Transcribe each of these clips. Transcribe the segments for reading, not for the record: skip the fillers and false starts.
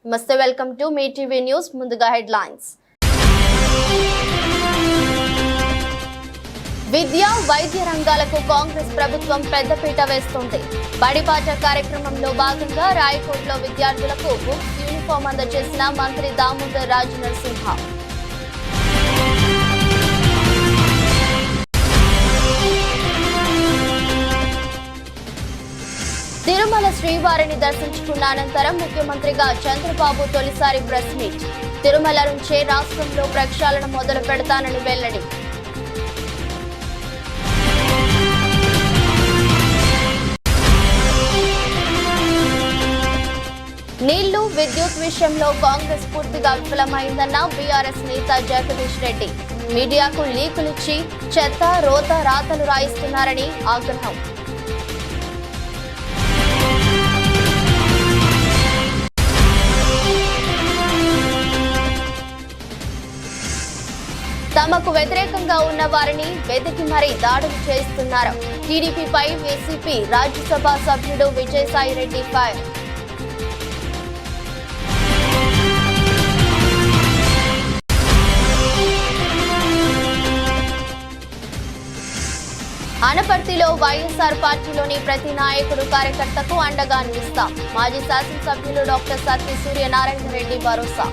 నమస్తే, welcome to me TV news. ముందుగా headlines. విద్య, వైద్య రంగాలకు కాంగ్రెస్ ప్రభుత్వం పెద్దపీట వేస్తుంది. బడిబాట కార్యక్రమంలో భాగంగా రాయకోట్లో విద్యార్థులకు బుక్స్, యూనిఫామ్ అందజేసిన మంత్రి దామోదర్ రాజనరసింహ. తిరుమల శ్రీవారిని దర్శించుకున్న అనంతరం ముఖ్యమంత్రిగా చంద్రబాబు తొలిసారి ప్రెస్ మీట్. తిరుమల నుంచే రాష్ట్రంలో ప్రక్షాళన మొదలు పెడతానని వెల్లడి. నీళ్లు, విద్యుత్ విషయంలో కాంగ్రెస్ పూర్తిగా విఫలమైందన్న బీఆర్ఎస్ నేత జగదీష్ రెడ్డి. మీడియాకు లీకులిచ్చి చెత్త, రోత, రాతలు రాయిస్తున్నారని ఆగ్రహం. తమకు వ్యతిరేకంగా ఉన్న వారిని వెతికి మరీ దాడులు చేస్తున్నారు. టీడీపీపై వైసీపీ రాజ్యసభ సభ్యుడు విజయసాయిరెడ్డి ఫైర్. అనపర్తిలో వైఎస్ఆర్ పార్టీలోని ప్రతి నాయకుడు, కార్యకర్తకు అండగా నిలుస్తాం. మాజీ శాసనసభ్యులు డాక్టర్ సత్తి సూర్యనారాయణ రెడ్డి భరోసా.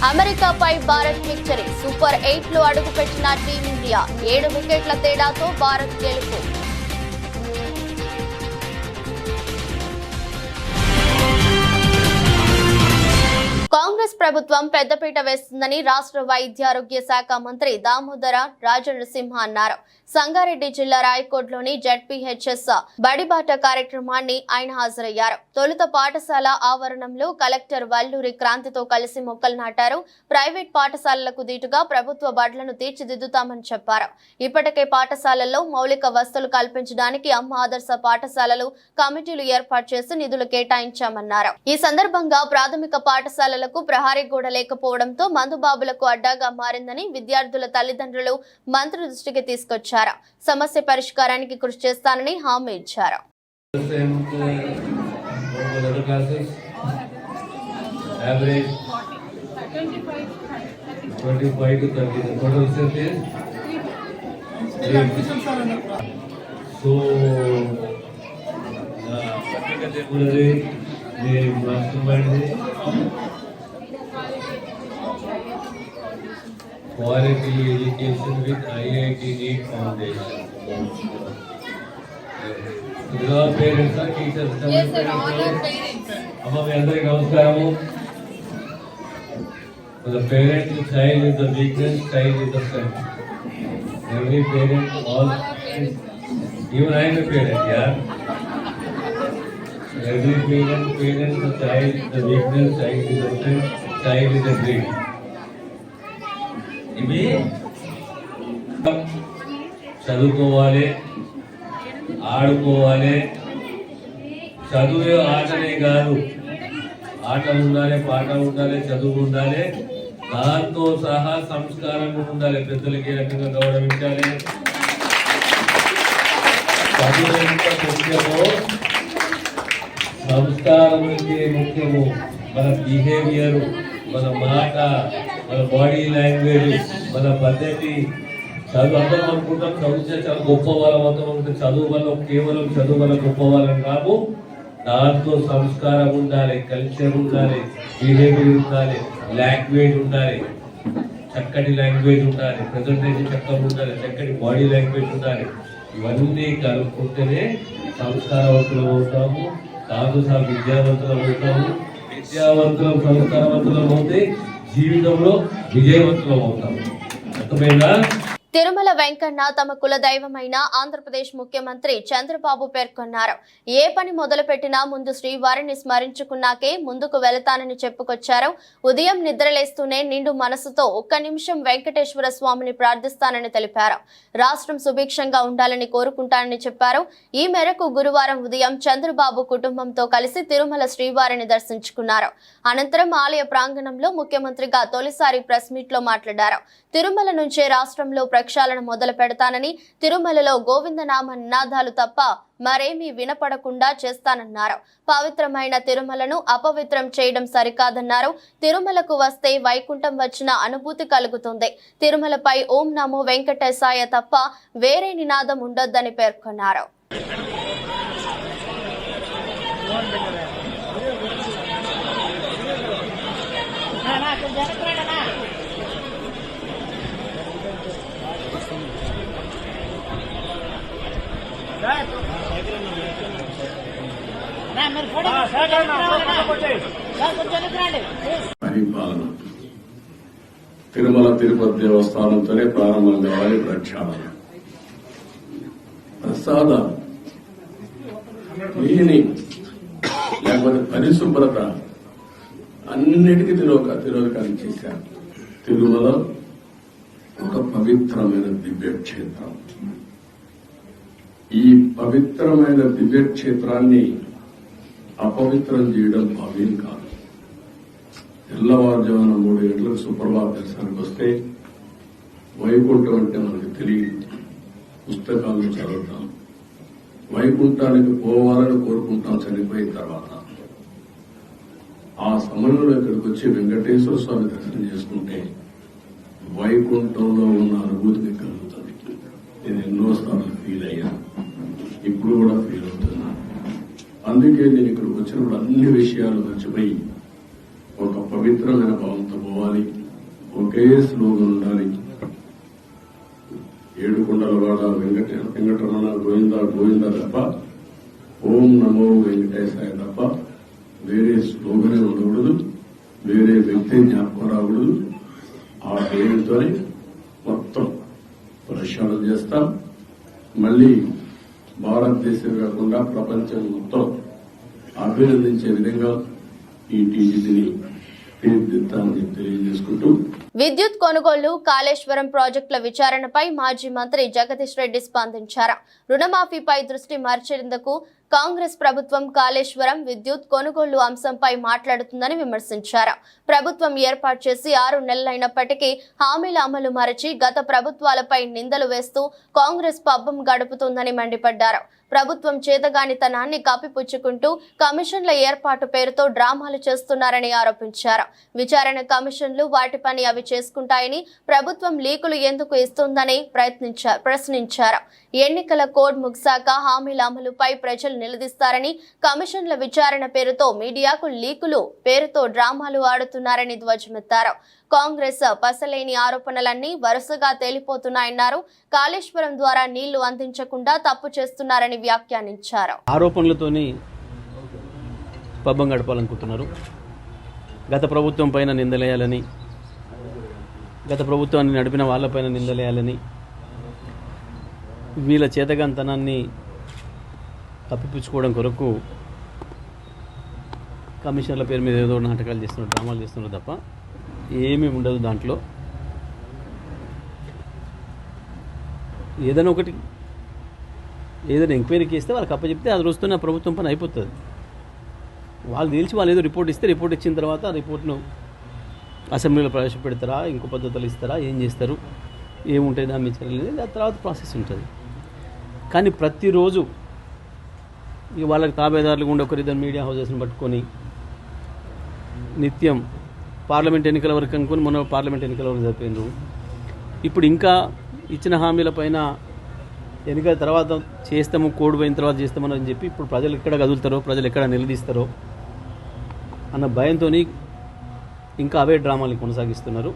అమెరికాపై భారత్ విక్టరీ. సూపర్ 8లో అడుగుపెట్టిన టీమిండియా. 7 వికెట్ల తేడాతో భారత్ గెలుపు. కాంగ్రెస్ ప్రభుత్వం పెద్దపీట వేస్తుందని రాష్ట్ర వైద్యారోగ్య శాఖ మంత్రి దామోదర రాజనరసింహ అన్నారు. సంగారెడ్డి జిల్లా రాయకోట్లోని జెడ్పీహెచ్ఎస్ బడిబాట కార్యక్రమాన్ని ఆయన హాజరయ్యారు. తొలుత పాఠశాల ఆవరణంలో కలెక్టర్ వల్లూరి క్రాంతితో కలిసి మొక్కలు నాటారు. ప్రైవేట్ పాఠశాలలకు దీటుగా ప్రభుత్వ బడులను తీర్చిదిద్దుతామని చెప్పారు. ఇప్పటికే పాఠశాలల్లో మౌలిక వసతులు కల్పించడానికి అమ్మ ఆదర్శ పాఠశాలలు కమిటీలు ఏర్పాటు చేసి నిధులు కేటాయించామన్నారు. ఈ సందర్భంగా ప్రాథమిక పాఠశాలలకు ప్రహారీ గోడ లేకపోవడంతో మందుబాబులకు అడ్డాగా మారిందని విద్యార్థుల తల్లిదండ్రులు మంత్రి దృష్టికి తీసుకొచ్చారు. సమస్య పరిష్కారానికి కృషి చేస్తానని హామీ ఇచ్చారు. Quality education with IIT NEET Foundation. All parents are teachers. Yes, sir. All are parents. Amma me andari namaskaram. For the parent, the child is the weakness, child is the strength. Every parent, all parents, even I am a parent, yeah. Every parent, the child is the weakness, child is the strength, child is the dream. ఇవి చదువుకోవాలి, ఆడుకోవాలి. చదువే ఆటనే కాదు, ఆట ఉండాలి, పాట ఉండాలి, చదువు ఉండాలి, దాంతో సహా సంస్కారం ఉండాలి. పెద్దలకి రకంగా గౌరవించాలి. చదువు ఎంత ముఖ్యమో సంస్కారం ముఖ్యము. మన బిహేవియర్, మన మాట, మన బాడీ లాంగ్వేజ్, మన పద్ధతి. చదువు అందరం అనుకుంటాం చదివితే చాలా గొప్ప వాళ్ళం అవుతాం అంటే చదువు వల్ల కేవలం చదువు వల్ల గొప్ప వాళ్ళం కాదు. దాంతో సంస్కారం ఉండాలి, కల్చర్ ఉండాలి, బిహేవియర్ ఉండాలి, లాంగ్వేజ్ ఉండాలి, చక్కటి లాంగ్వేజ్ ఉండాలి, ప్రజెంటేషన్ చక్కగా ఉండాలి, చక్కటి బాడీ లాంగ్వేజ్ ఉండాలి. ఇవన్నీ కలుపుకుంటేనే సంస్కారవంతులు అవుతాము, దాంతో సహా విద్యావంతులం అవుతాము. విద్యావంతులం, సంస్కారవంతులం అవుతే జీవితంలో విజయవంతులం అవుతాము. అర్థమైందా? తిరుమల వెంకన్న తమ కుల దైవమైన ఆంధ్రప్రదేశ్ ముఖ్యమంత్రి చంద్రబాబు పేర్కొన్నారు. ఏ పని మొదలుపెట్టినా ముందు శ్రీవారిని స్మరించుకున్నాకే ముందుకు వెళతానని చెప్పుకొచ్చారు. ఉదయం నిద్రలేస్తూనే నిండు మనసుతో ఒక్క నిమిషం వెంకటేశ్వర స్వామిని ప్రార్థిస్తానని తెలిపారు. రాష్ట్రం సుభిక్షంగా ఉండాలని కోరుకుంటానని చెప్పారు. ఈ మేరకు గురువారం ఉదయం చంద్రబాబు కుటుంబంతో కలిసి తిరుమల శ్రీవారిని దర్శించుకున్నారు. అనంతరం ఆలయ ప్రాంగణంలో ముఖ్యమంత్రిగా తొలిసారి ప్రెస్ మీట్ లో మాట్లాడారు. తిరుమల నుంచే రాష్ట్రంలో ప్రక్షాళన మొదలు పెడతానని, తిరుమలలో గోవిందనామ నినాదాలు తప్ప మరేమీ వినపడకుండా చేస్తానన్నారు. పవిత్రమైన తిరుమలను అపవిత్రం చేయడం సరికాదన్నారు. తిరుమలకు వస్తే వైకుంఠం వచ్చిన అనుభూతి కలుగుతుంది. తిరుమలపై ఓం నమో వెంకటేశాయ తప్ప వేరే నినాదం ఉండొద్దని పేర్కొన్నారు. పరిపాలన తిరుమల తిరుపతి దేవస్థానంతోనే ప్రారంభం కావాలి. ప్రక్షాళన ప్రసాదాలు లేకపోతే పరిశుభ్రత అన్నిటికీ తిరోగకాన్ని చేశారు. తిరుమల ఒక పవిత్రమైన దివ్యక్షేత్రం. ఈ పవిత్రమైన దివ్యక్షేత్రాన్ని అపవిత్రం చేయడం భావ్యం కాదు. తెల్లవారుజామున 3 గంటలకు సుప్రభాత దర్శనానికి వస్తే వైకుంఠం అంటే మనకు తెలియదు. పుస్తకాలను చదువుతాం, వైకుంఠానికి పోవాలని కోరుకుంటాం చనిపోయిన తర్వాత. ఆ సమయంలో ఇక్కడికి వచ్చి వెంకటేశ్వర స్వామి దర్శనం చేసుకుంటే వైకుంఠంలో ఉన్న అనుభూతిని కలుగుతుంది. నేను ఎన్నోసార్లు ఫీల్ అయ్యా, ఇప్పుడు కూడా ఫీల్ అవుతున్నా. అందుకే నేను ఇక్కడికి వచ్చినప్పుడు అన్ని విషయాలు మర్చిపోయి ఒక పవిత్రమైన భావంతో పోవాలి. ఒకే స్లోగన్ ఉండాలి. ఏడుకొండలవాడ వెంకటరమణ గోవింద గోవింద తప్ప, ఓం నమో వెంకటేశాయ తప్ప వేరే స్లోగనే ఉండకూడదు. వేరే వ్యక్తి జ్ఞాపకం రాకూడదు. ఆ పేరుతోనే మొత్తం ప్రక్షాళన చేస్తాం. మళ్లీ భారతదేశం కాకుండా ప్రపంచం మొత్తం అభినందించే విధంగా ఈ టీజీని తీర్చిదిద్దామని తెలియజేసుకుంటూ, విద్యుత్ కొనుగోళ్లు, కాళేశ్వరం ప్రాజెక్టుల విచారణపై మాజీ మంత్రి జగదీష్ రెడ్డి స్పందించారు. రుణమాఫీపై దృష్టి మార్చేందుకు కాంగ్రెస్ ప్రభుత్వం కాళేశ్వరం విద్యుత్ కొనుగోళ్లు అంశంపై మాట్లాడుతుందని విమర్శించారు. ప్రభుత్వం ఏర్పాటు చేసి 6 నెలలైనప్పటికీ హామీల అమలు మరచి గత ప్రభుత్వాలపై నిందలు వేస్తూ కాంగ్రెస్ పబ్బం గడుపుతుందని మండిపడ్డారు. ప్రభుత్వం చేతగానితనాన్ని కప్పిపుచ్చుకుంటూ కమిషన్ల ఏర్పాటు పేరుతో డ్రామాలు చేస్తున్నారని ఆరోపించారు. విచారణ కమిషన్లు వాటి పని అవి చేసుకుంటాయని, ప్రభుత్వం లీకులు ఎందుకు ఇస్తుందని ప్రశ్నించారు. ఎన్నికల కోడ్ ముగిశాక హామీల అమలుపై ప్రజలు నిలదీస్తారని, కమిషన్ల విచారణ పేరుతో మీడియాకు లీకులు పేరుతో డ్రామాలు ఆడుతున్నారని ధ్వజమెత్తారు. కాంగ్రెస్ పసలేని ఆరోపణలన్నీ వరుసగా తేలిపోతున్నాయన్నారు. కాళేశ్వరం ద్వారా నీళ్లు అందించకుండా తప్పు చేస్తున్నారని వ్యాఖ్యానించారు. ఆరోపణలతోని పబ్బం గడపాలనుకుంటున్నారు. గత ప్రభుత్వం పైన నిందలేయాలని, గత ప్రభుత్వాన్ని నడిపిన వాళ్ళపైన నిందలేయాలని, వీళ్ళ చేతగాంతనాన్ని తప్పిపుచ్చుకోవడం కొరకు కమిషన్ల పేరు మీద ఏదో నాటకాలు చేస్తున్నారు, డ్రామాలు చేస్తున్నారు తప్ప ఏమీ ఉండదు. దాంట్లో ఏదైనా ఒకటి ఏదైనా ఎంక్వైరీకి ఇస్తే వాళ్ళకి అప్పచెప్తే అది రోజుతో నా ప్రభుత్వం పని అయిపోతుంది. వాళ్ళు తెలిసి వాళ్ళు ఏదో రిపోర్ట్ ఇస్తే, రిపోర్ట్ ఇచ్చిన తర్వాత ఆ రిపోర్ట్ను అసెంబ్లీలో ప్రవేశపెడతారా, ఇంకో పద్ధతులు ఇస్తారా, ఏం చేస్తారు, ఏముంటుంది దాని చర్యలు, దాని తర్వాత ప్రాసెస్ ఉంటుంది. కానీ ప్రతిరోజు వాళ్ళకి తాబేదారులు ఉండే ఒకరిద్దరు మీడియా హౌజెస్ని పట్టుకొని నిత్యం పార్లమెంట్ ఎన్నికల వరకు అనుకుని మొన్న పార్లమెంట్ ఎన్నికల వరకు జరిపోయినారు. ఇప్పుడు ఇంకా ఇచ్చిన హామీల పైన ఎన్నికల తర్వాత చేస్తాము, కోడ్ పోయిన తర్వాత చేస్తామని చెప్పి ఇప్పుడు ప్రజలు ఎక్కడ కదులుతారో, ప్రజలు ఎక్కడ నిలదీస్తారో అన్న భయంతో ఇంకా అవే డ్రామాలు కొనసాగిస్తున్నారు.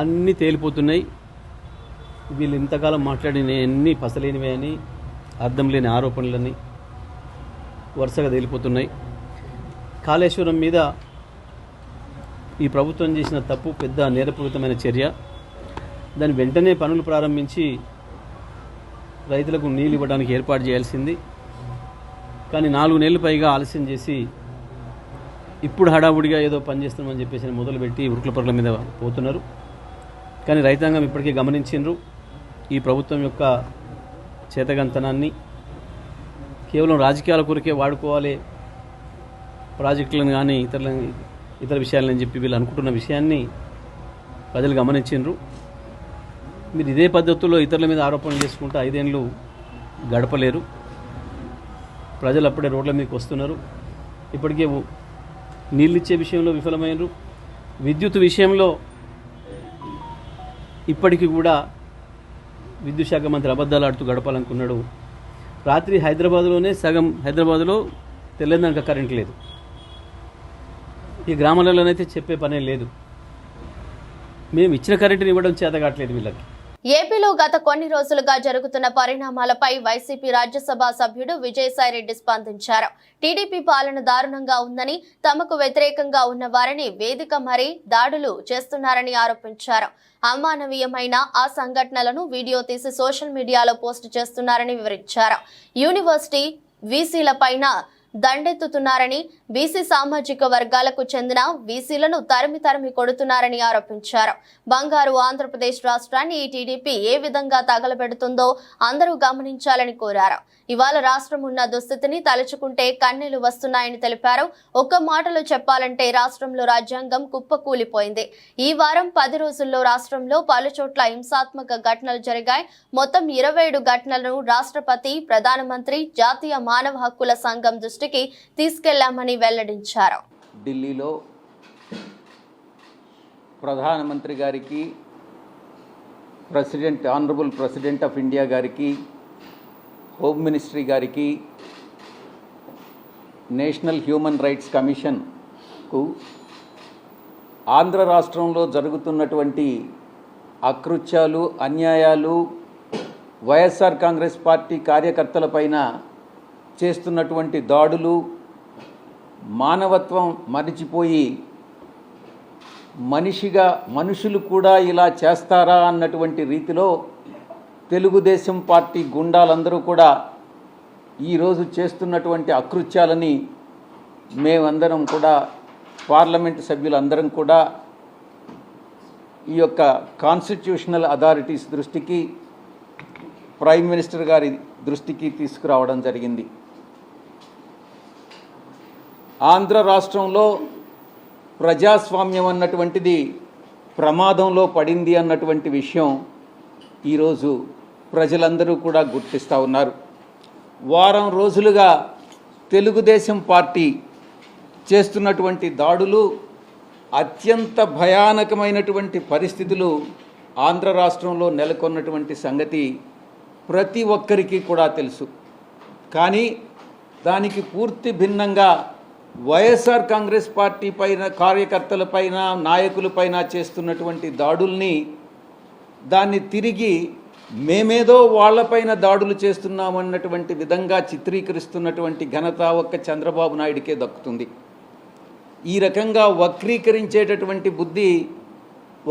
అన్నీ తేలిపోతున్నాయి. వీళ్ళు ఇంతకాలం మాట్లాడిన ఎన్ని పసలేనివే అని, అర్థం లేని ఆరోపణలని వరుసగా తేలిపోతున్నాయి. కాళేశ్వరం మీద ఈ ప్రభుత్వం చేసిన తప్పు పెద్ద నేరపూరితమైన చర్య. దాని వెంటనే పనులు ప్రారంభించి రైతులకు నీళ్ళు ఇవ్వడానికి ఏర్పాటు చేయాల్సింది. కానీ 4 నెలలు పైగా ఆలస్యం చేసి ఇప్పుడు హడావుడిగా ఏదో పని చేస్తున్నామని చెప్పేసి మొదలుపెట్టి ఉరుకుల పరుగుల మీద పోతున్నారు. కానీ రైతాంగం ఇప్పటికే గమనించిండ్రు ఈ ప్రభుత్వం యొక్క చేతగంతనాన్ని. కేవలం రాజకీయాల కొరకే వాడుకోవాలి ప్రాజెక్టులను కానీ ఇతర విషయాలని చెప్పి వీళ్ళు అనుకుంటున్న విషయాన్ని ప్రజలు గమనించిండ్రు. మీరు ఇదే పద్ధతిలో ఇతరుల మీద ఆరోపణలు చేసుకుంటూ 5 ఏళ్ళు గడపలేరు. ప్రజలు అప్పుడే రోడ్ల మీదకి వస్తున్నారు. ఇప్పటికే నీళ్ళు ఇచ్చే విషయంలో విఫలమైనరు. విద్యుత్ విషయంలో ఇప్పటికీ కూడా విద్యుత్ శాఖ మంత్రి అబద్ధాలు ఆడుతూ గడపాలనుకున్నాడు. రాత్రి హైదరాబాద్లోనే సగం హైదరాబాద్లో తెల్లందనక కరెంట్ లేదు. ఈ గ్రామాలలోనైతే చెప్పే పనే లేదు. మేము ఇచ్చిన కరెంటుని ఇవ్వడం చేత కావట్లేదు వీళ్ళకి. ఏపీలో గత కొన్ని రోజులుగా జరుగుతున్న పరిణామాలపై వైసీపీ రాజ్యసభ సభ్యుడు విజయసాయిరెడ్డి స్పందించారు. టీడీపీ పాలన దారుణంగా ఉందని, తమకు వ్యతిరేకంగా ఉన్న వారిని వేదిక మరీ దాడులు చేస్తున్నారని ఆరోపించారు. అమానవీయమైన ఆ సంఘటనలను వీడియో తీసి సోషల్ మీడియాలో పోస్టు చేస్తున్నారని వివరించారు. యూనివర్సిటీ వీసీల పైన దండెత్తుతున్నారని, బీసీ సామాజిక వర్గాలకు చెందిన బీసీలను తరిమి కొడుతున్నారని ఆరోపించారు. బంగారు ఆంధ్రప్రదేశ్ రాష్ట్రాన్ని ఈ టీడీపీ ఏ విధంగా తగలబెడుతుందో అందరూ గమనించాలని కోరారు. ఇవాళ రాష్ట్రం ఉన్న దుస్థితిని తలుచుకుంటే కన్నీళ్లు వస్తున్నాయని తెలిపారు. ఒక్క మాటలో చెప్పాలంటే రాష్ట్రంలో రాజ్యాంగం కుప్పకూలిపోయింది. ఈ వారం 10 రోజుల్లో రాష్ట్రంలో పలుచోట్ల హింసాత్మక ఘటనలు జరిగాయి. మొత్తం 27 ఘటనలను రాష్ట్రపతి, ప్రధానమంత్రి, జాతీయ మానవ హక్కుల సంఘం దృష్టికి తీసుకెళ్లామని వెల్లడించారు. ఢిల్లీలో ప్రధానమంత్రి గారికి, ఆనరబుల్ ప్రెసిడెంట్ ఆఫ్ ఇండియా గారికి, హోమ్ మినిస్ట్రీ గారికి, నేషనల్ హ్యూమన్ రైట్స్ కమిషన్కు ఆంధ్ర రాష్ట్రంలో జరుగుతున్నటువంటి అకృత్యాలు, అన్యాయాలు, వైఎస్ఆర్ కాంగ్రెస్ పార్టీ కార్యకర్తలపైన చేస్తున్నటువంటి దాడులు, మానవత్వం మరిచిపోయి మనుషులు కూడా ఇలా చేస్తారా అన్నటువంటి రీతిలో తెలుగుదేశం పార్టీ గుండాలందరూ కూడా ఈరోజు చేస్తున్నటువంటి అకృత్యాలని మేమందరం కూడా, పార్లమెంటు సభ్యులందరం కూడా ఈ యొక్క కాన్స్టిట్యూషనల్ అథారిటీస్ దృష్టికి, ప్రైమ్ మినిస్టర్ గారి దృష్టికి తీసుకురావడం జరిగింది. ఆంధ్ర రాష్ట్రంలో ప్రజాస్వామ్యం అన్నటువంటిది ప్రమాదంలో పడింది అన్నటువంటి విషయం ఈరోజు ప్రజలందరూ కూడా గుర్తిస్తూ ఉన్నారు. వారం రోజులుగా తెలుగుదేశం పార్టీ చేస్తున్నటువంటి దాడులు, అత్యంత భయానకమైనటువంటి పరిస్థితులు ఆంధ్ర రాష్ట్రంలో నెలకొన్నటువంటి సంగతి ప్రతి ఒక్కరికి కూడా తెలుసు. కానీ దానికి పూర్తి భిన్నంగా వైఎస్ఆర్ కాంగ్రెస్ పార్టీ పైన, కార్యకర్తలపైన, నాయకులపైన చేస్తున్నటువంటి దాడుల్ని, దాన్ని తిరిగి మేమేదో వాళ్లపైన దాడులు చేస్తున్నామన్నటువంటి విధంగా చిత్రీకరిస్తున్నటువంటి ఘనత ఒక్క చంద్రబాబు నాయుడికే దక్కుతుంది. ఈ రకంగా వక్రీకరించేటటువంటి బుద్ధి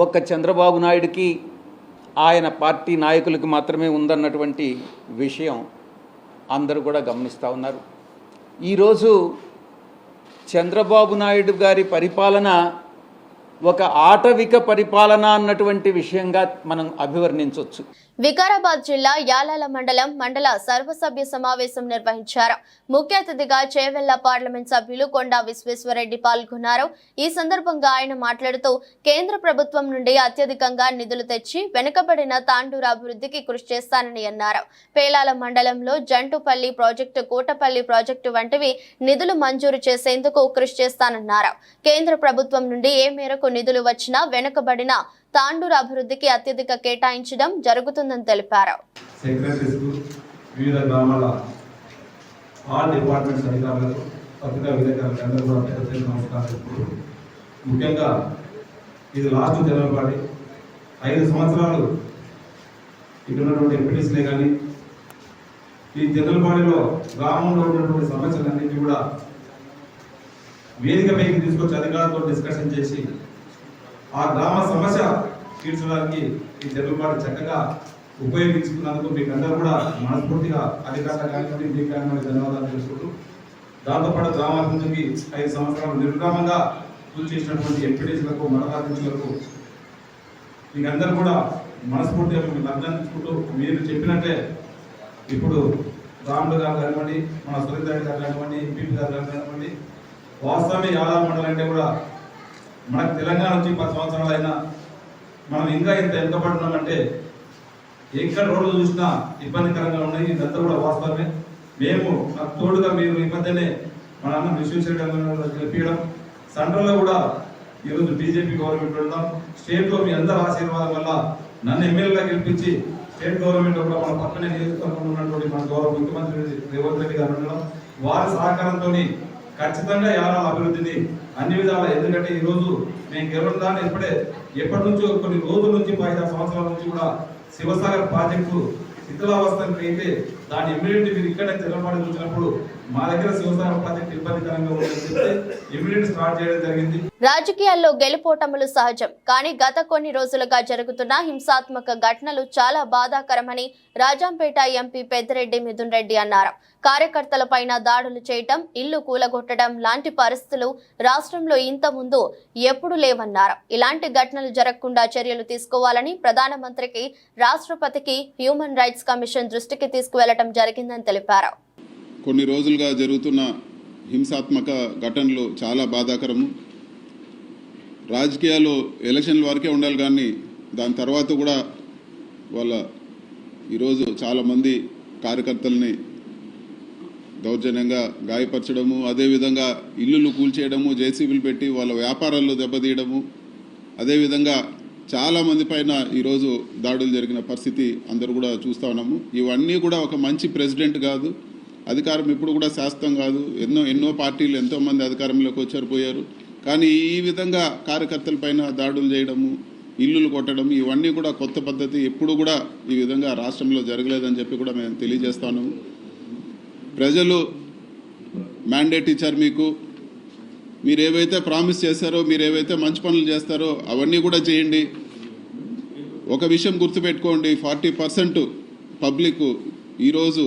ఒక్క చంద్రబాబు నాయుడికి, ఆయన పార్టీ నాయకులకు మాత్రమే ఉందన్నటువంటి విషయం అందరూ కూడా గమనిస్తూ ఉన్నారు. ఈరోజు చంద్రబాబు నాయుడు గారి పరిపాలన ఒక ఆటవిక పరిపాలన అన్నటువంటి విషయంగా మనం అభివర్ణించవచ్చు. వికారాబాద్ జిల్లా యాలాల మండల సర్వసభ్య సమావేశం నిర్వహించారు. ముఖ్య అతిథిగా చేవెళ్ల పార్లమెంట్ సభ్యులు కొండా విశ్వేశ్వరరెడ్డి పాల్గొన్నారు. ఈ సందర్భంగా ఆయన మాట్లాడుతూ కేంద్ర ప్రభుత్వం నుండి అత్యధికంగా నిధులు తెచ్చి వెనుకబడిన తాండూరు అభివృద్ధికి కృషి చేస్తానని అన్నారు. పేలాల మండలంలో జంటుపల్లి ప్రాజెక్టు, కోటపల్లి ప్రాజెక్టు వంటివి నిధులు మంజూరు చేసేందుకు కృషి చేస్తానన్నారు. కేంద్ర ప్రభుత్వం నుండి ఏ మేరకు నిధులు వచ్చినా వెనుకబడిన తాండూరు అభివృద్ధికి అత్యధిక కేటాయించడం జరుగుతుందని తెలిపారు. వివిధ గ్రామాల ఆల్ డిపార్ట్మెంట్స్ అధికారులకు, పత్రికా విలేకరులకు అందరూ కూడా ప్రత్యేక నమస్కారాలు. ముఖ్యంగా ఇది లాస్ట్ జనవరి 5 సంవత్సరాలు ఇక్కడ ఉన్నటువంటి ఎంపీటీసీలే కానీ, ఈ జనరల్ బాడీలో గ్రామంలో ఉన్నటువంటి సమస్యలన్నింటినీ కూడా వేదికపైకి తీసుకొచ్చి అధికారులతో డిస్కషన్ చేసి ఆ గ్రామ సమస్య తీర్చడానికి ఈ జనరల్ బాడీ చక్కగా ఉపయోగించుకున్నందుకు మీకు అందరూ కూడా మనస్ఫూర్తిగా అధికారులు కానివ్వండి, మీకు కానివ్వండి ధన్యవాదాలు తెలుసుకుంటూ, దాంతోపాటు గ్రామాభివృద్ధికి 5 సంవత్సరాలు నిర్విరామంగా కృషి చేసినటువంటి ఎంపీటీసీలకు, మండలాధ్యక్షులకు మీకు అందరూ కూడా మనస్ఫూర్తిగా మీకు అభినందించుకుంటూ, మీరు చెప్పినట్టే ఇప్పుడు రాముడు గారు కానివ్వండి, మన సురేంద్ర గారు కానివ్వండి, ఎంపీపీ గారు కానివ్వండి, వాస్తవమే యాదాల మండలం అంటే కూడా మనకు తెలంగాణ వచ్చి 10 సంవత్సరాలు అయినా మనం ఇంకా ఇంత వెనుకబడున్నామంటే ఎక్కడ రోడ్లు చూసినా ఇబ్బందికరంగా ఉన్నాయి. ఇదంతా కూడా వాస్తవమే. మేము నాకు తోడుగా మీరు ఈ మధ్యనే మన అన్న విశ్వేశ్వర గెలిపించడం, సెంట్రల్లో కూడా ఈరోజు బీజేపీ గవర్నమెంట్ ఉండడం, స్టేట్లో మీ అందరి ఆశీర్వాదం వల్ల నన్ను ఎమ్మెల్యేగా గెలిపించి స్టేట్ గవర్నమెంట్ కూడా మన పక్కనే నియోజకవర్గంలో ఉన్నటువంటి మన గౌరవ ముఖ్యమంత్రి రేవంత్ రెడ్డి గారు ఉండడం, వారి సహకారంతో ఖచ్చితంగా యారాల అభివృద్ధిని అన్ని విధాలా, ఎందుకంటే ఈరోజు మేము గెలవడం దాన్ని ఎప్పటి నుంచో కొన్ని రోజుల నుంచి 5-6 సంవత్సరాల నుంచి కూడా శివసాగర్ ప్రాజెక్టు శిథిలావస్థకి అయితే దాన్ని ఇమ్మీడియట్ మీరు ఇక్కడ తెలంగాణ చూసినప్పుడు మా దగ్గర శివసాగర్ ప్రాజెక్ట్ ఇబ్బందికరంగా ఉందని చెప్తే ఇమ్మీడియట్ స్టార్ట్ చేయడం జరిగింది. రాజకీయాల్లో గెలుపోటములు సహజం, కానీ గత కొన్ని రోజులుగా జరుగుతున్న హింసాత్మక ఘటనలు చాలా బాధాకరమని రాజంపేట ఎంపీ పెద్దిరెడ్డి మిథున్ రెడ్డి అన్నారు. కార్యకర్తలపైన దాడులు చేయటం, ఇల్లు కూలగొట్టడం లాంటి పరిస్థితులు రాష్ట్రంలో ఇంత ముందు ఎప్పుడూ లేవన్నారు. ఇలాంటి ఘటనలు జరగకుండా చర్యలు తీసుకోవాలని ప్రధానమంత్రికి, రాష్ట్రపతికి హ్యూమన్ రైట్స్ కమిషన్ దృష్టికి తీసుకువెళ్లడం జరిగిందని తెలిపారు. కొన్ని రోజులుగా జరుగుతున్న హింసాత్మక ఘటనలు చాలా బాధాకరము. రాజకీయాలు ఎలక్షన్ల వరకే ఉండాలి, కానీ దాని తర్వాత కూడా ఈరోజు చాలామంది కార్యకర్తల్ని దౌర్జన్యంగా గాయపరచడము, అదేవిధంగా ఇల్లులు కూల్చేయడము, జేసీబీలు పెట్టి వాళ్ళ వ్యాపారాల్లో దెబ్బతీయడము, అదేవిధంగా చాలామంది పైన ఈరోజు దాడులు జరిగిన పరిస్థితి అందరూ కూడా చూస్తూ ఉన్నాము. ఇవన్నీ కూడా ఒక మంచి ప్రెసిడెంట్ కాదు, అధికారం ఇప్పుడు కూడా శాశ్వతం కాదు. ఎన్నో పార్టీలు ఎంతోమంది అధికారంలోకి వచ్చారు, పోయారు. కానీ ఈ విధంగా కార్యకర్తల పైన దాడులు చేయడము, ఇల్లులు కొట్టడం, ఇవన్నీ కూడా కొత్త పద్ధతి. ఎప్పుడు కూడా ఈ విధంగా రాష్ట్రంలో జరగలేదని చెప్పి కూడా మేము తెలియజేస్తాము. ప్రజలు మ్యాండేట్ ఇచ్చారు మీకు. మీరు ఏవైతే ప్రామిస్ చేశారో, మీరు ఏవైతే మంచి పనులు చేస్తారో అవన్నీ కూడా చేయండి. ఒక విషయం గుర్తుపెట్టుకోండి, 40% పబ్లిక్ ఈరోజు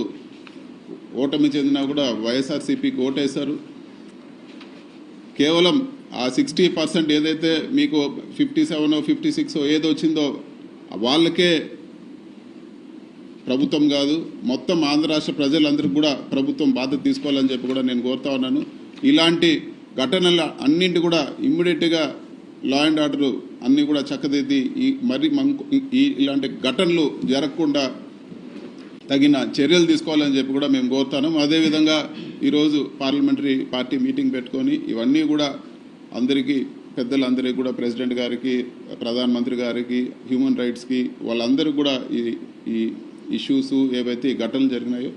ఓటమి చెందినా కూడా వైఎస్ఆర్సీపీకి ఓటేశారు. కేవలం ఆ 60% ఏదైతే మీకు 57 56 ఏదో వచ్చిందో వాళ్ళకే ప్రభుత్వం కాదు, మొత్తం ఆంధ్ర రాష్ట్ర ప్రజలందరికీ కూడా ప్రభుత్వం బాధ్యత తీసుకోవాలని చెప్పి కూడా నేను కోరుతా ఉన్నాను. ఇలాంటి ఘటనల అన్నింటి కూడా ఇమ్మీడియట్గా లా అండ్ ఆర్డర్ అన్నీ కూడా చక్కదిద్ది ఇలాంటి ఘటనలు జరగకుండా తగిన చర్యలు తీసుకోవాలని చెప్పి కూడా మేము కోరుతాను. అదేవిధంగా ఈరోజు పార్లమెంటరీ పార్టీ మీటింగ్ పెట్టుకొని ఇవన్నీ కూడా అందరికీ, పెద్దలందరికీ కూడా, ప్రెసిడెంట్ గారికి, ప్రధానమంత్రి గారికి, హ్యూమన్ రైట్స్కి, వాళ్ళందరికీ కూడా ఈ ఇష్యూస్ ఏవైతే ఘటనలు జరిగినాయో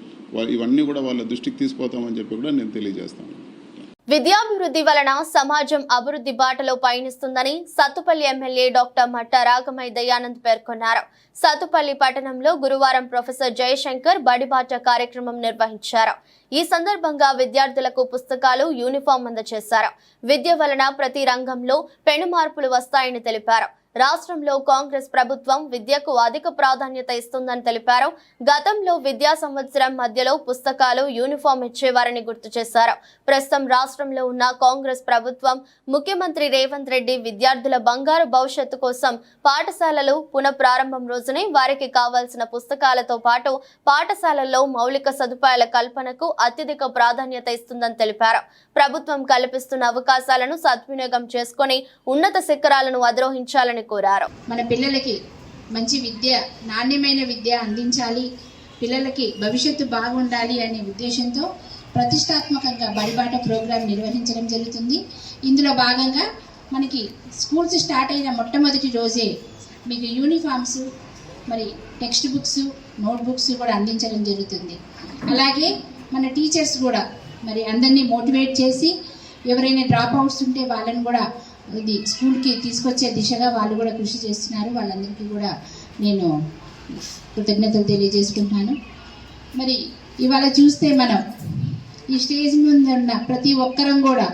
ఇవన్నీ కూడా వాళ్ళ దృష్టికి తీసుకుపోతామని చెప్పి కూడా నేను తెలియజేస్తాను. విద్యాభివృద్ధి వలన సమాజం అభివృద్ధి బాటలో పయనిస్తుందని సత్తుపల్లి ఎమ్మెల్యే డాక్టర్ మట్ట రాగమయ్య దయానంద్ పేర్కొన్నారు. సత్తుపల్లి పట్టణంలో గురువారం ప్రొఫెసర్ జయశంకర్ బడిబాట కార్యక్రమం నిర్వహించారు. ఈ సందర్భంగా విద్యార్థులకు పుస్తకాలు, యూనిఫామ్ అందజేశారు. విద్య వలన ప్రతి రంగంలో పెను మార్పులు వస్తాయని తెలిపారు. రాష్ట్రంలో కాంగ్రెస్ ప్రభుత్వం విద్యకు అధిక ప్రాధాన్యత ఇస్తుందని తెలిపారు. గతంలో విద్యా సంవత్సరం మధ్యలో పుస్తకాలు, యూనిఫామ్ ఇచ్చేవారని గుర్తు చేశారు. ప్రస్తుతం రాష్ట్రంలో ఉన్న కాంగ్రెస్ ప్రభుత్వం, ముఖ్యమంత్రి రేవంత్ రెడ్డి విద్యార్థుల బంగారు భవిష్యత్తు కోసం పాఠశాలలు పునఃప్రారంభం రోజునే వారికి కావాల్సిన పుస్తకాలతో పాటు పాఠశాలల్లో మౌలిక సదుపాయాల కల్పనకు అత్యధిక ప్రాధాన్యత ఇస్తుందని తెలిపారు. ప్రభుత్వం కల్పిస్తున్న అవకాశాలను సద్వినియోగం చేసుకుని ఉన్నత శిఖరాలను అధిరోహించాలని కోరారు. మన పిల్లలకి మంచి విద్య, నాణ్యమైన విద్య అందించాలి, పిల్లలకి భవిష్యత్తు బాగుండాలి అనే ఉద్దేశంతో ప్రతిష్టాత్మకంగా బడిబాట ప్రోగ్రాం నిర్వహించడం జరుగుతుంది. ఇందులో భాగంగా మనకి స్కూల్స్ స్టార్ట్ అయిన మొట్టమొదటి రోజే మీకు యూనిఫామ్స్, మరి టెక్స్ట్ బుక్స్, నోట్ బుక్స్ కూడా అందించడం జరుగుతుంది. అలాగే మన టీచర్స్ కూడా మరి అందరినీ మోటివేట్ చేసి ఎవరైనా డ్రాప్ అవుట్స్ ఉంటే వాళ్ళని కూడా ఇది స్కూల్కి తీసుకొచ్చే దిశగా వాళ్ళు కూడా కృషి చేస్తున్నారు. వాళ్ళందరికీ కూడా నేను కృతజ్ఞతలు తెలియజేసుకుంటున్నాను. మరి ఇవాళ చూస్తే మనం ఈ స్టేజ్ ముందు ఉన్న ప్రతి ఒక్కరం కూడా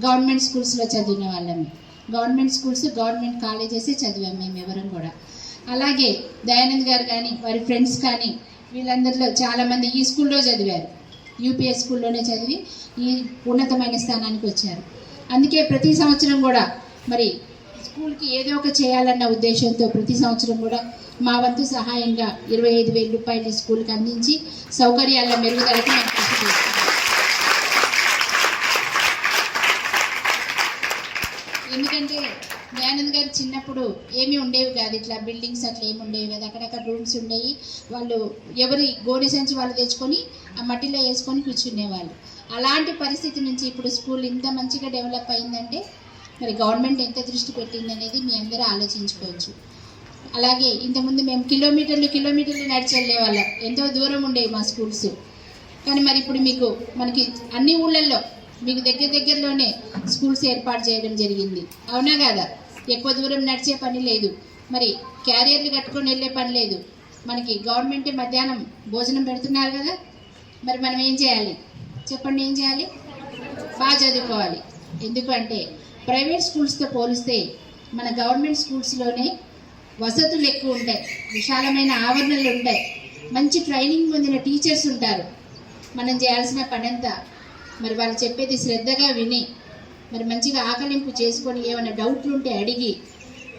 గవర్నమెంట్ స్కూల్స్లో చదివిన వాళ్ళమే. గవర్నమెంట్ స్కూల్స్, గవర్నమెంట్ కాలేజెస్ చదివాము మేము ఎవరం కూడా. అలాగే దయానంద్ గారు కానీ, వారి ఫ్రెండ్స్ కానీ, వీళ్ళందరిలో చాలామంది ఈ స్కూల్లో చదివారు, యూపీఎస్ స్కూల్లోనే చదివి ఈ ఉన్నతమైన స్థానానికి వచ్చారు. అందుకే ప్రతి సంవత్సరం కూడా మరి స్కూల్కి ఏదో ఒక చేయాలన్న ఉద్దేశంతో ప్రతి సంవత్సరం కూడా మా వంతు సహాయంగా 25,000 రూపాయలు స్కూల్కి అందించి సౌకర్యాల మెరుగుదలకు మేము కృషి చేస్తాం. ఎందుకంటే దయానంద్ గారు అందరు చిన్నప్పుడు ఏమీ ఉండేవి కాదు, ఇట్లా బిల్డింగ్స్ అట్లా ఏమి ఉండేవి కాదు, అక్కడక్కడ రూమ్స్ ఉండేవి. వాళ్ళు ఎవరి గోనె సంచి వాళ్ళు తెచ్చుకొని ఆ మట్టిలో వేసుకొని కూర్చునేవాళ్ళు. అలాంటి పరిస్థితి నుంచి ఇప్పుడు స్కూల్ ఇంత మంచిగా డెవలప్ అయిందంటే మరి గవర్నమెంట్ ఎంత దృష్టి పెట్టిందనేది మీ అందరూ ఆలోచించుకోవచ్చు. అలాగే ఇంతకుముందు మేము కిలోమీటర్లు నడిచి వెళ్ళేవాళ్ళం, ఎంతో దూరం ఉండేవి మా స్కూల్స్. కానీ మరి ఇప్పుడు మనకి అన్ని ఊళ్ళల్లో మీకు దగ్గరలోనే స్కూల్స్ ఏర్పాటు చేయడం జరిగింది, అవునా కాదా? ఎక్కువ దూరం నడిచే పని లేదు, మరి క్యారియర్లు కట్టుకొని వెళ్ళే పని లేదు. మనకి గవర్నమెంట్ మధ్యాహ్నం భోజనం పెడుతున్నారు కదా, మరి మనం ఏం చేయాలి చెప్పండి? ఏం చేయాలి? బాగా చదువుకోవాలి. ఎందుకంటే ప్రైవేట్ స్కూల్స్తో పోలిస్తే మన గవర్నమెంట్ స్కూల్స్లోనే వసతులు ఎక్కువ ఉంటాయి, విశాలమైన ఆవరణలు ఉంటాయి, మంచి ట్రైనింగ్ పొందిన టీచర్స్ ఉంటారు. మనం చేయాల్సిన పనంతా మరి వాళ్ళు చెప్పేది శ్రద్ధగా విని మరి మంచిగా ఆకలింపు చేసుకొని ఏమైనా డౌట్లు ఉంటే అడిగి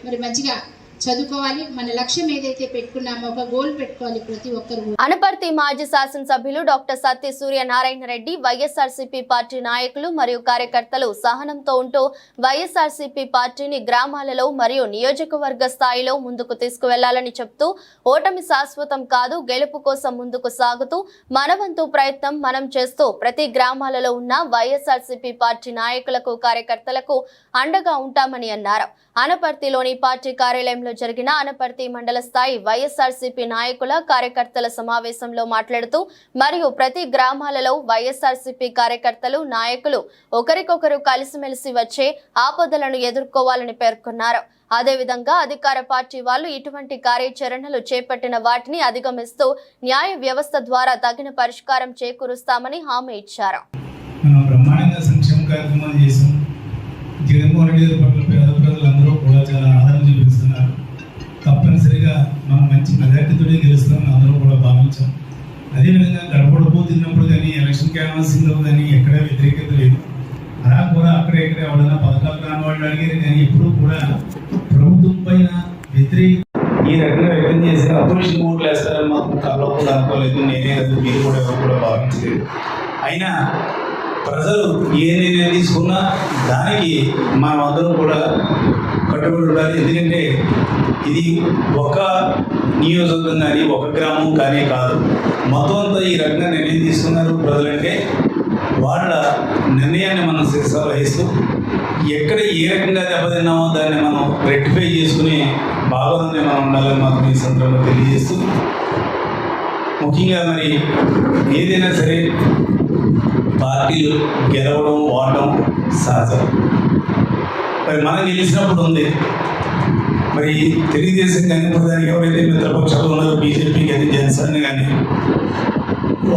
మరి మంచిగా చదువుకోవాలి. మన లక్ష్యం ఏదైతే పెట్టుకున్నామో ఒక గోల్ పెట్టుకోవాలి ప్రతి ఒక్కరు. అనపర్తి మాజీ శాసనసభ్యులు డాక్టర్ సత్య సూర్యనారాయణ రెడ్డి వైఎస్ఆర్సీపీ పార్టీ నాయకులు మరియు కార్యకర్తలు సహనంతో ఉంటూ వైఎస్ఆర్సీపీ పార్టీని గ్రామాలలో మరియు నియోజకవర్గ స్థాయిలో ముందుకు తీసుకువెళ్లాలని చెప్తూ ఓటమి శాశ్వతం కాదు, గెలుపు కోసం ముందుకు సాగుతూ మనవంతు ప్రయత్నం మనం చేస్తూ ప్రతి గ్రామాలలో ఉన్న వైఎస్ఆర్సీపీ పార్టీ నాయకులకు కార్యకర్తలకు అండగా ఉంటామని అన్నారు. అనపర్తిలోని పార్టీ కార్యాలయంలో జరిగిన అనపర్తి మండల స్థాయి వైఎస్ఆర్సీపీ నాయకుల కార్యకర్తల సమావేశంలో మాట్లాడుతూ మరియు ప్రతి గ్రామాలలో వైఎస్ఆర్సీపీ కార్యకర్తలు నాయకులు ఒకరికొకరు కలిసిమెలిసి వచ్చే ఆపదలను ఎదుర్కోవాలని పేర్కొన్నారు. అదేవిధంగా అధికార పార్టీ వాళ్ళు ఇటువంటి కార్యాచరణలు చేపట్టిన వాటిని అధిగమిస్తూ న్యాయ వ్యవస్థ ద్వారా తగిన పరిష్కారం చేకూరుస్తామని హామీ ఇచ్చారు. జగన్మోహన్ రెడ్డి గారి పట్ల పేద ప్రజలందరూ కూడా చాలా ఆదరణ చూపిస్తున్నారు. తప్పనిసరిగా మనం మంచి మెజార్టీతోనే గెలుస్తామని అందరూ కూడా భావించాం. అదేవిధంగా గడపడబో తిన్నప్పుడు కానీ ఎలక్షన్ క్యాన్వాసింగ్లో కానీ ఎక్కడా వ్యతిరేకత లేదు. అలా కూడా అక్కడ ఇక్కడ ఎవరైనా పథకాలు రాని వాళ్ళు అడిగారు, కానీ ఎప్పుడూ కూడా ప్రభుత్వం పైన వ్యతిరేక ఈ రకంగా వ్యక్తం చేసిన అపోజిషన్ ఓట్లు వేస్తారని మాకు కల్లో కూడా అనుకోలేదు. నేనే కాదు, మీరు కూడా ఎవరు కూడా భావించలేదు. అయినా ప్రజలు ఏ నిర్ణయం తీసుకున్నా దానికి మనం అందరం కూడా కట్టుబడి ఉండాలి. ఎందుకంటే ఇది ఒక నియోజకవర్గం కానీ ఒక గ్రామం కానీ కాదు, మొత్తం అంతా ఈ రకంగా నిర్ణయం తీసుకున్నారు ప్రజలంటే వాళ్ళ నిర్ణయాన్ని మనం శిరస వహిస్తూ ఎక్కడ ఏ రకంగా దెబ్బతిన్నామో దాన్ని మనం రెక్టిఫై చేసుకుని భాగంలోనే మనం ఉండాలని మాత్రం ఈ సందర్భంగా తెలియజేస్తూ, ముఖ్యంగా మరి ఏదైనా సరే పార్టీలు గెలవడం ఓడడం సహజం. మరి మనం గెలిచినప్పుడు ఉంది, మరి తెలుగుదేశం కానీ ఇప్పుడు దానికి ఎవరైతే మిత్రపక్షాలు ఉన్నారో బీజేపీ కానీ జనసేన కానీ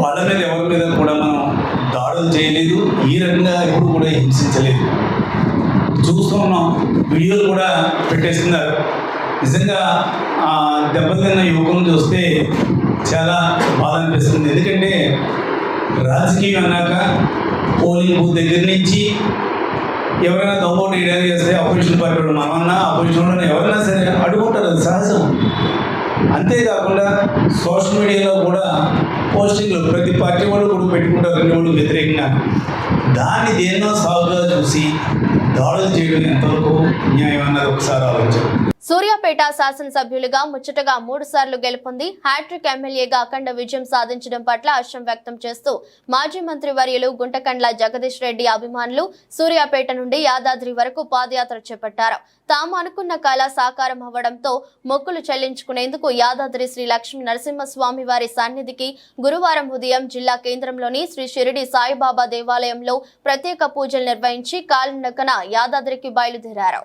వాళ్ళ మీద ఎవరి మీద కూడా మనం దాడులు చేయలేదు, ఈ రకంగా ఎప్పుడు కూడా హింసించలేదు. చూస్తున్నాం, వీడియోలు కూడా పెట్టేస్తున్నారు. నిజంగా దెబ్బతిన్న యువకులను చూస్తే చాలా బాధ అనిపిస్తుంది. ఎందుకంటే రాజకీయం అన్నాక పోలింగ్ బూత్ దగ్గర నుంచి ఎవరైనా దొంగోటు వేయడానికి చేస్తే అపోజిషన్ పార్టీ వాళ్ళు మనమన్నా అపోజిషన్ ఎవరైనా సరే అడుగుంటారు, అది సహజం. అంతేకాకుండా సోషల్ మీడియాలో కూడా పోస్టింగ్లు ప్రతి పార్టీ వాళ్ళు కూడా పెట్టుకుంటారు, రెండు వాళ్ళు వ్యతిరేకంగా. దాన్ని దేన్నో సాగుగా చూసి దాడులు చేయడం ఎంతవరకు న్యాయం అన్నది ఒకసారి ఆలోచించారు. సూర్యాపేట శాసనసభ్యులుగా ముచ్చటగా 3 సార్లు గెలుపొంది హ్యాట్రిక్ ఎమ్మెల్యేగా అఖండ విజయం సాధించడం పట్ల హర్షం వ్యక్తం చేస్తూ మాజీ మంత్రి వర్యులు గుంటకండ్ల జగదీష్ రెడ్డి అభిమానులు సూర్యాపేట నుండి యాదాద్రి వరకు పాదయాత్ర చేపట్టారు. తాము అనుకున్న కళ సాకారం అవ్వడంతో మొక్కులు చెల్లించుకునేందుకు యాదాద్రి శ్రీ లక్ష్మీ నరసింహస్వామి వారి సన్నిధికి గురువారం ఉదయం జిల్లా కేంద్రంలోని శ్రీ షిరిడి సాయిబాబా దేవాలయంలో ప్రత్యేక పూజలు నిర్వహించి కాలినడకన యాదాద్రికి బయలుదేరారు.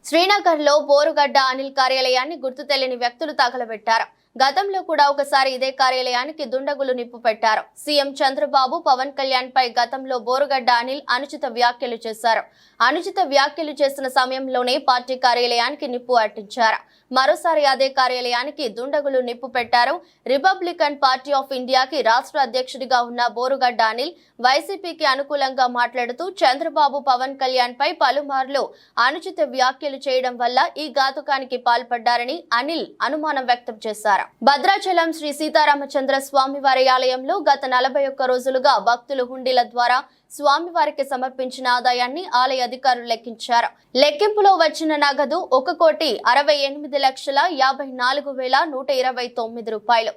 శ్రీనగర్ లో బోరుగడ్డ అనిల్ కార్యాలయాన్ని గుర్తు తెలియని వ్యక్తులు తగలబెట్టారు. గతంలో కూడా ఒకసారి ఇదే కార్యాలయానికి దుండగులు నిప్పు పెట్టారు. సీఎం చంద్రబాబు పవన్ కళ్యాణ్ పై గతంలో బోరుగడ్డ అనిల్ అనుచిత వ్యాఖ్యలు చేశారు. అనుచిత వ్యాఖ్యలు చేసిన సమయంలోనే పార్టీ కార్యాలయానికి నిప్పు అంటించారు. మరోసారి అదే కార్యాలయానికి దుండగులు నిప్పు పెట్టారు. రిపబ్లికన్ పార్టీ ఆఫ్ ఇండియాకి రాష్ట్ర అధ్యక్షుడిగా ఉన్న బోరుగడ్డ అనిల్ వైసీపీకి అనుకూలంగా మాట్లాడుతూ చంద్రబాబు పవన్ కళ్యాణ్ పై పలుమార్లు అనుచిత వ్యాఖ్యలు చేయడం వల్ల ఈ ఘాతుకానికి పాల్పడ్డారని అనిల్ అనుమానం వ్యక్తం చేశారు. భద్రాచలం శ్రీ సీతారామచంద్ర స్వామివారి ఆలయంలో గత 41 రోజులుగా భక్తులు హుండీల ద్వారా స్వామివారికి సమర్పించిన ఆదాయాన్ని ఆలయ అధికారులు లెక్కించారు. లెక్కింపులో వచ్చిన నగదు 1,68,54,129 రూపాయలు,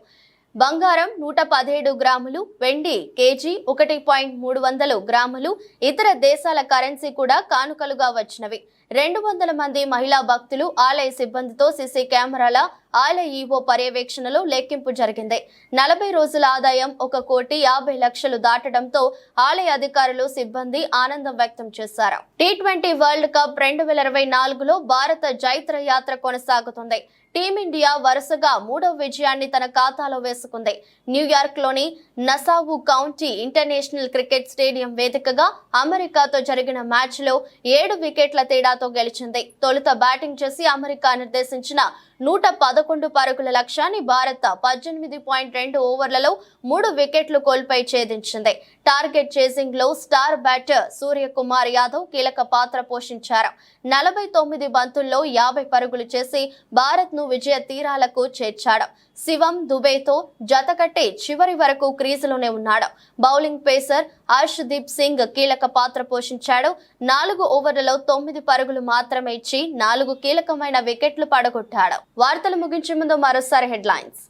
బంగారం 117 గ్రాములు, వెండి కేజీ 1.300 గ్రాములు, ఇతర దేశాల కరెన్సీ కూడా కానుకలుగా వచ్చినవి. 200 మంది మహిళా భక్తులు ఆలయ సిబ్బందితో సీసీ కెమెరాల ఆలయ ఈవో పర్యవేక్షణలో లెక్కింపు జరిగింది. 40 రోజుల ఆదాయం 1,50,00,000 దాటడంతో ఆలయ అధికారులు సిబ్బంది ఆనందం వ్యక్తం చేశారు. T20 వరల్డ్ కప్ 2024లో భారత జైత్ర యాత్ర కొనసాగుతుంది. టీమిండియా వరుసగా 3వ విజయాన్ని తన ఖాతాలో వేసుకుంది. న్యూయార్క్ లోని Nassau county international cricket stadium వేదికగా అమెరికాతో జరిగిన మ్యాచ్ లో 7 వికెట్ల తేడాతో గెలిచింది. తొలుత బ్యాటింగ్ చేసి అమెరికా నిర్దేశించిన 111 పరుగుల లక్ష్యాన్ని భారత్ 18.2 ఓవర్లలో 3 వికెట్లు కోల్పోయి ఛేదించింది. టార్గెట్ చేసింగ్ లో స్టార్ బ్యాటర్ సూర్యకుమార్ యాదవ్ కీలక పాత్ర పోషించారు. 49 బంతుల్లో 50 పరుగులు చేసి భారత్ ను విజయ తీరాలకు చేర్చాడు. శివం దుబేతో జతకట్టి చివరి వరకు క్రీజులోనే ఉన్నాడు. బౌలింగ్ పేసర్ హర్షదీప్ సింగ్ కీలక పాత్ర పోషించాడు. 4 ఓవర్లలో 9 పరుగులు మాత్రమే ఇచ్చి 4 కీలకమైన వికెట్లు పడగొట్టాడు. వార్తలు ముగించే ముందు మరోసారి హెడ్లైన్స్.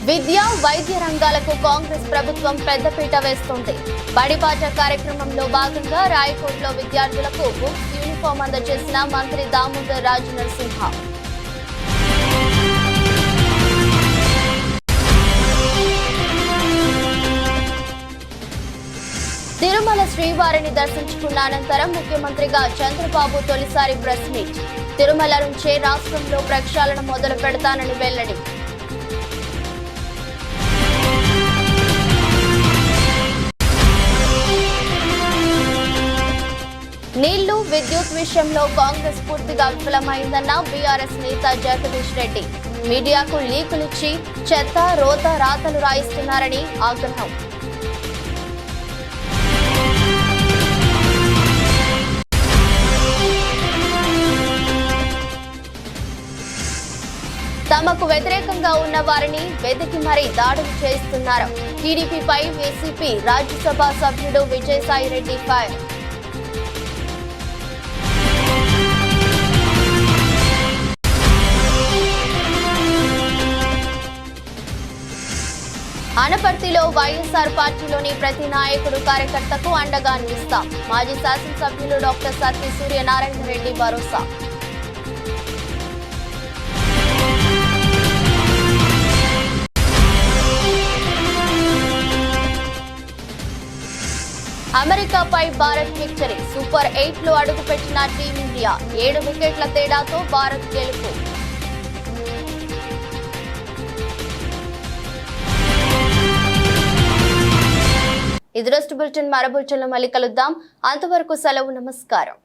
విద్య, వైద్య రంగాలకు కాంగ్రెస్ ప్రభుత్వం పెద్దపీట వేస్తోంది. బడిబాట కార్యక్రమంలో భాగంగా రాయకోట్లో విద్యార్థులకు బుక్స్, యూనిఫామ్ అందజేసిన మంత్రి దామోదర్ రాజనరసింహ. తిరుమల శ్రీవారిని దర్శించుకున్న అనంతరం ముఖ్యమంత్రిగా చంద్రబాబు తొలిసారి ప్రెస్ మీట్. తిరుమల నుంచే రాష్ట్రంలో ప్రక్షాళన మొదలు పెడతానని వెల్లడి. నీళ్లు, విద్యుత్ విషయంలో కాంగ్రెస్ పూర్తిగా విఫలమైందన్న బీఆర్ఎస్ నేత జగదీష్ రెడ్డి. మీడియాకు లీకులిచ్చి చెత్త, రోత రాతలు రాయిస్తున్నారని ఆగ్రహం. తమకు వ్యతిరేకంగా ఉన్న వారిని వెతికి మరీ దాడులు చేస్తున్నారు. టీడీపీపై వైసీపీ రాజ్యసభ సభ్యుడు విజయసాయిరెడ్డి ఫైర్. అనపర్తిలో వైఎస్ఆర్ పార్టీలోని ప్రతి నాయకుడు, కార్యకర్తకు అండగా నిలుస్తాం. మాజీ శాసనసభ్యులు డాక్టర్ సత్తి సూర్యనారాయణ రెడ్డి భరోసా. అమెరికాపై భారత్ విక్టరీ. సూపర్ 8లో అడుగుపెట్టిన టీమిండియా 7 వికెట్ల తేడాతో భారత్ గెలుపు. ఇది రోజు బులెటిన్. మరో బులెటిన్లో మళ్ళీ కలుద్దాం. అంతవరకు సెలవు. నమస్కారం.